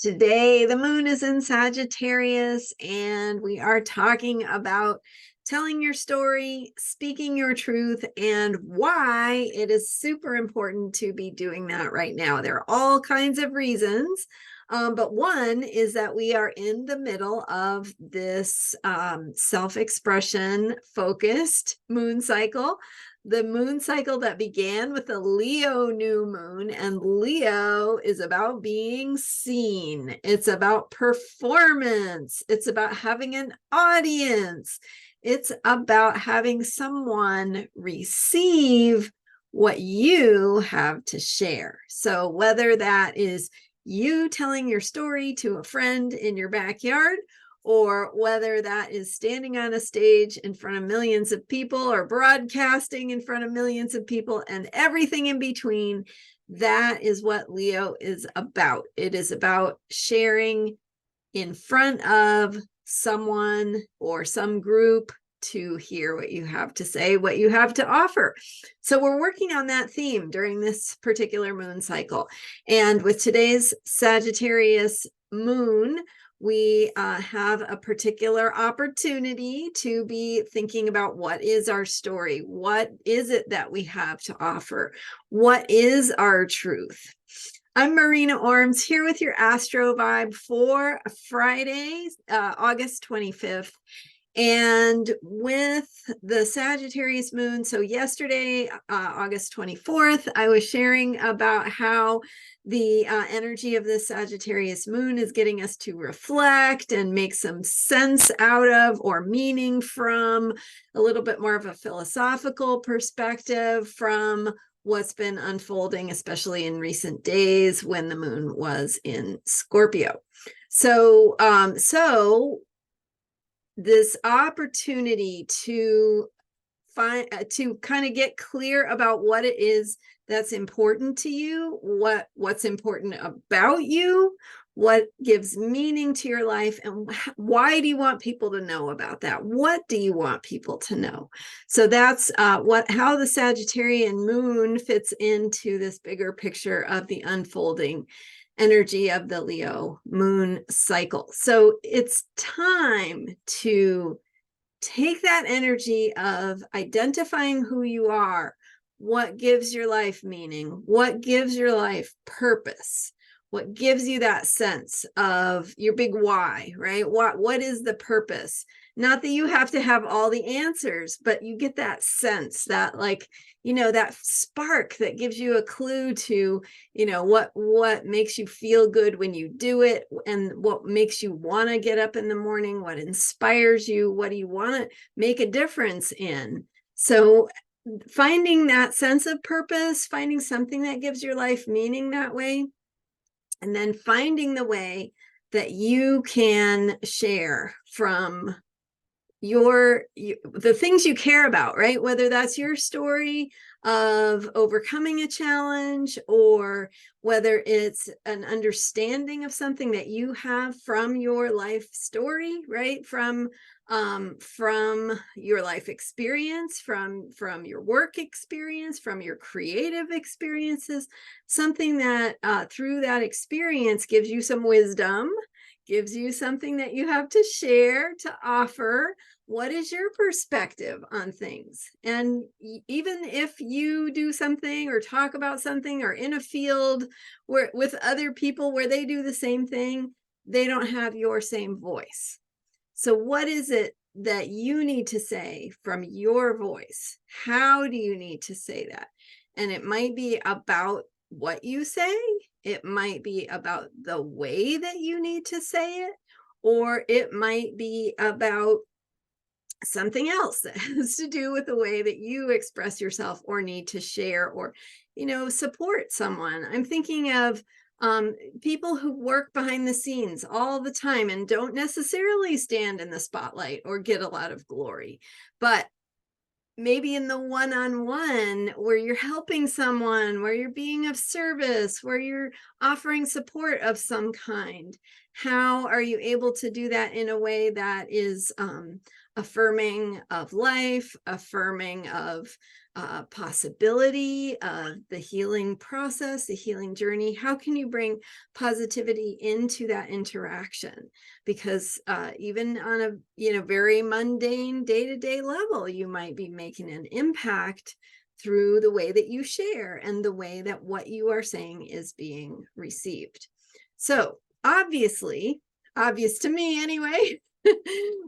Today, the moon is in Sagittarius, and we are talking about telling your story, speaking your truth, and why it is super important to be doing that right now. There are all kinds of reasons, but one is that we are in the middle of this self-expression focused moon cycle. The moon cycle that began with the Leo new moon, and Leo is about being seen. It's about performance. It's about having an audience. It's about having someone receive what you have to share. So whether that is you telling your story to a friend in your backyard, or whether that is standing on a stage in front of millions of people or broadcasting in front of millions of people and everything in between, that is what Leo is about. It is about sharing in front of someone or some group to hear what you have to say, what you have to offer. So we're working on that theme during this particular moon cycle. And with today's Sagittarius moon, we have a particular opportunity to be thinking about what is our story? What is it that we have to offer? What is our truth? I'm Marina Ormes here with your Astro vibe for Friday, August 25th. And with the Sagittarius moon, so yesterday, August 24th, I was sharing about how the energy of the Sagittarius moon is getting us to reflect and make some sense out of or meaning from a little bit more of a philosophical perspective from what's been unfolding, especially in recent days when the moon was in Scorpio. So this opportunity to find to kind of get clear about what it is that's important to you, what's important about you, what gives meaning to your life, and why do you want people to know about that? What do you want people to know? So that's how the Sagittarian moon fits into this bigger picture of the unfolding energy of the Leo moon cycle. So it's time to take that energy of identifying who you are, what gives your life meaning, what gives your life purpose, what gives you that sense of your big why, right? What is the purpose? Not that you have to have all the answers, but you get that sense, that that spark that gives you a clue to, what makes you feel good when you do it, and what makes you want to get up in the morning, what inspires you, what do you want to make a difference in. So finding that sense of purpose, finding something that gives your life meaning that way, and then finding the way that you can share from the things you care about, right? Whether that's your story of overcoming a challenge, or whether it's an understanding of something that you have from your life story, right? From your life experience, from your work experience, from your creative experiences, something that through that experience gives you some wisdom, gives you something that you have to share, to offer. What is your perspective on things? And even if you do something or talk about something or in a field where with other people where they do the same thing, they don't have your same voice. So what is it that you need to say from your voice? How do you need to say that? And it might be about what you say. It might be about the way that you need to say it, or it might be about something else that has to do with the way that you express yourself or need to share or, support someone. I'm thinking of people who work behind the scenes all the time and don't necessarily stand in the spotlight or get a lot of glory, but maybe in the one-on-one where you're helping someone, where you're being of service, where you're offering support of some kind. How are you able to do that in a way that is affirming of life, affirming of possibility, the healing process, the healing journey. How can you bring positivity into that interaction? Because even on a very mundane day-to-day level, you might be making an impact through the way that you share and the way that what you are saying is being received. So obviously, obvious to me anyway,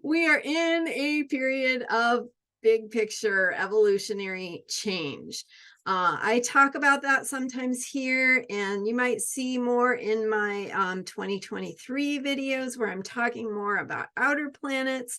we are in a period of big picture evolutionary change. I talk about that sometimes here, and you might see more in my 2023 videos where I'm talking more about outer planets.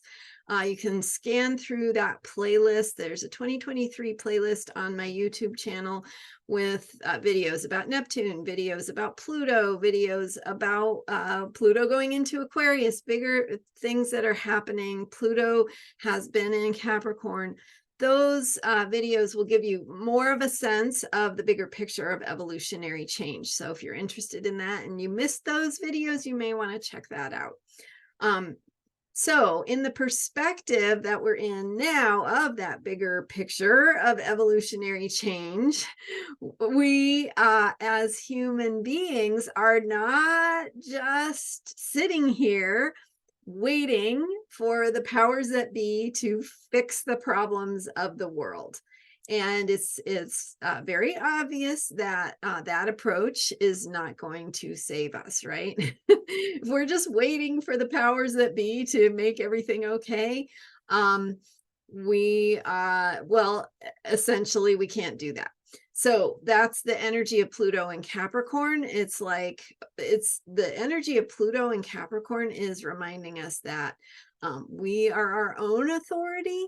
You can scan through that playlist. There's a 2023 playlist on my YouTube channel with videos about Neptune, videos about Pluto, videos about Pluto going into Aquarius, bigger things that are happening. Pluto has been in Capricorn. Those videos will give you more of a sense of the bigger picture of evolutionary change. So if you're interested in that and you missed those videos, you may want to check that out. So in the perspective that we're in now of that bigger picture of evolutionary change, we as human beings are not just sitting here waiting for the powers that be to fix the problems of the world. And it's very obvious that that approach is not going to save us, right? If we're just waiting for the powers that be to make everything okay, essentially we can't do that. So that's the energy of Pluto and Capricorn. It's the energy of Pluto and Capricorn is reminding us that we are our own authority,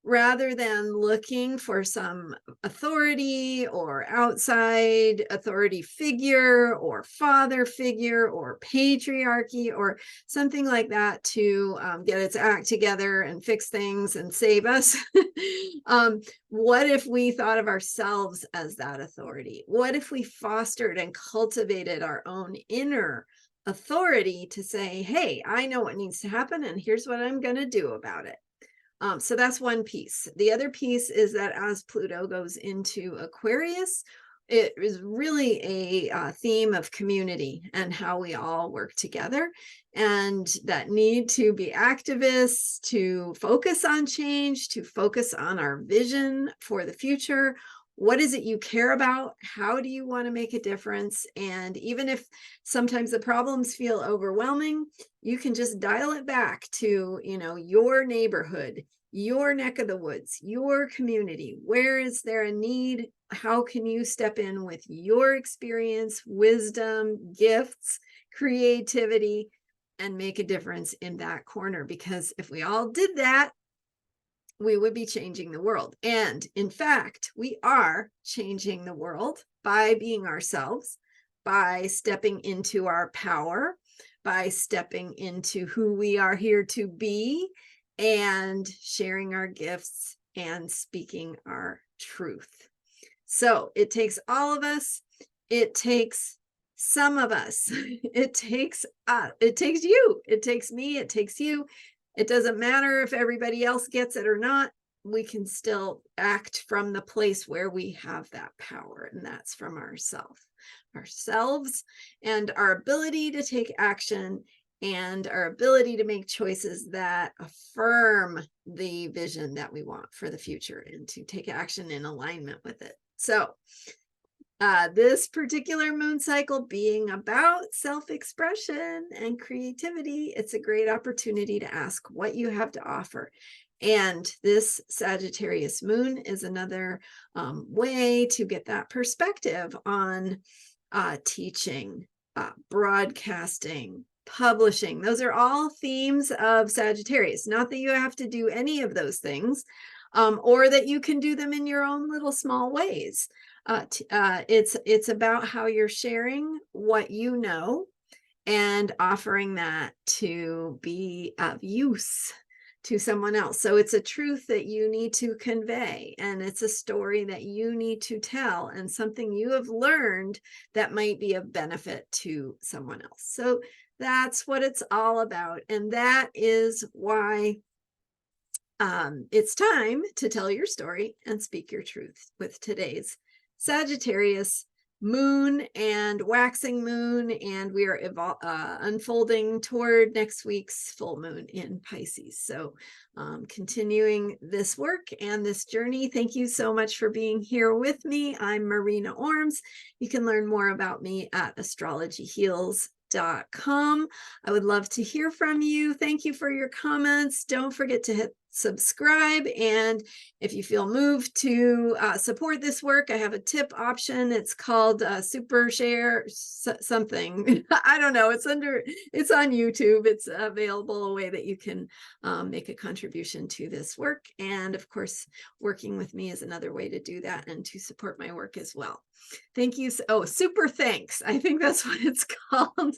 rather than looking for some authority or outside authority figure or father figure or patriarchy or something like that to get its act together and fix things and save us. What if we thought of ourselves as that authority? What if we fostered and cultivated our own inner authority to say, hey, I know what needs to happen and here's what I'm going to do about it. So that's one piece. The other piece is that as Pluto goes into Aquarius, it is really a theme of community and how we all work together, and that need to be activists, to focus on change, to focus on our vision for the future. What is it you care about? How do you want to make a difference? And even if sometimes the problems feel overwhelming, you can just dial it back to, your neighborhood, your neck of the woods, your community. Where is there a need? How can you step in with your experience, wisdom, gifts, creativity, and make a difference in that corner? Because if we all did that, we would be changing the world. And in fact, we are changing the world by being ourselves, by stepping into our power, by stepping into who we are here to be, and sharing our gifts and speaking our truth. So it takes all of us. It takes some of us. It takes you. It takes me. It takes you. It doesn't matter if everybody else gets it or not. We can still act from the place where we have that power, and that's from ourselves and our ability to take action and our ability to make choices that affirm the vision that we want for the future and to take action in alignment with it. So this particular moon cycle being about self-expression and creativity, it's a great opportunity to ask what you have to offer. And this Sagittarius moon is another way to get that perspective on teaching, broadcasting, publishing. Those are all themes of Sagittarius. Not that you have to do any of those things, or that you can do them in your own little small ways. It's about how you're sharing what you know and offering that to be of use to someone else. So it's a truth that you need to convey, and it's a story that you need to tell, and something you have learned that might be of benefit to someone else. So that's what it's all about. And that is why It's time to tell your story and speak your truth with today's Sagittarius moon and waxing moon, and we are unfolding toward next week's full moon in Pisces. So continuing this work and this journey, thank you so much for being here with me. I'm Marina Ormes. You can learn more about me at astrologyheals.com. I would love to hear from you. Thank you for your comments. Don't forget to hit subscribe, and if you feel moved to support this work, I have a tip option. It's called super share something. I don't know. It's on YouTube. It's available, a way that you can make a contribution to this work, and of course working with me is another way to do that and to support my work as well. Thank you. Oh, super thanks. I think that's what it's called.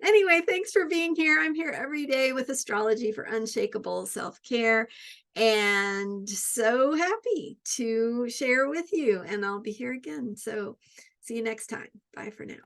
Anyway, thanks for being here. I'm here every day with astrology for unshakable self-care, and so happy to share with you. And I'll be here again. So see you next time. Bye for now.